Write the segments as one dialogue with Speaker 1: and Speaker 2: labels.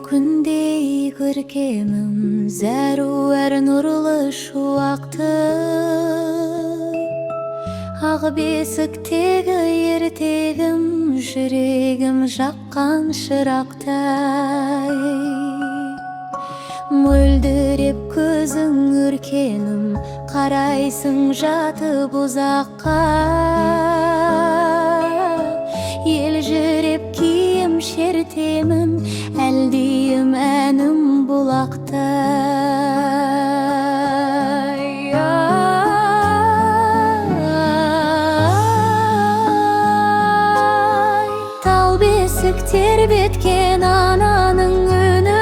Speaker 1: күндей көркемім, зәру әр нұрлы шуақты. Ақ бесіктегі ертегім, жүрегім жаққан шырақтай. Мөлдіреп көзің өркенім, қарайсың жатып ұзаққа. Елжіреп киім шертемін, әлдейім әнім бұлақтай. Тал бесік тербеткен ананың үні,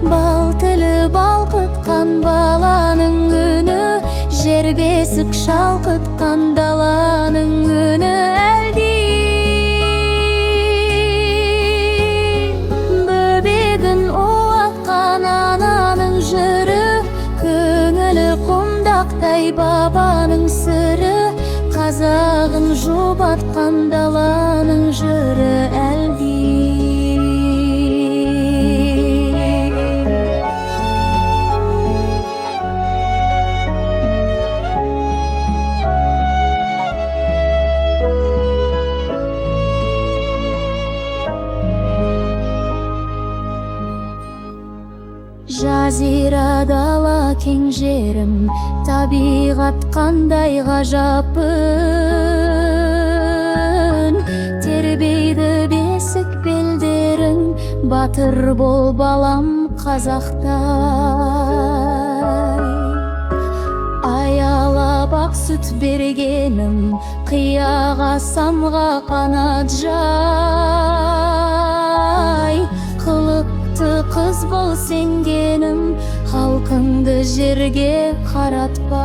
Speaker 1: бал тілі балқытқан баланың үні, жер бесік шалқытқан даланың үні. Бөбегін уатқан ананың жыры, көңілі құмдақтай бабаның сыры, қазағын жұбатқан даланың жыры әлди. Жазира дала кең жерім, табиғат қандай ғажапын. Тербейді бесік белдерің, батыр бол балам қазақтай. Аялап ақ сүт бергенім, қияға самға қанат жай. Қыз бол сенгенім, халқыңды жерге қаратпай.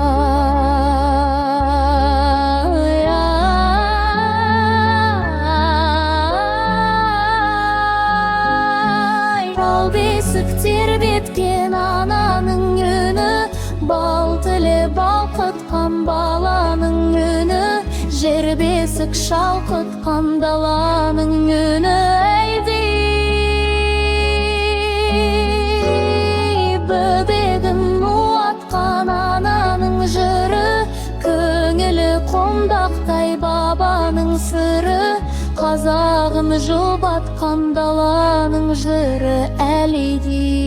Speaker 1: Тал бесік тербеткен ананың үні, бал тілі балқытқан баланың үні, жер бесік шалқытқан даланың үні. Бөбегін уатқан ананың жыры, көңілі құмдақтай бабаның сыры, қазағын жұбатқан даланың жыры әлейді.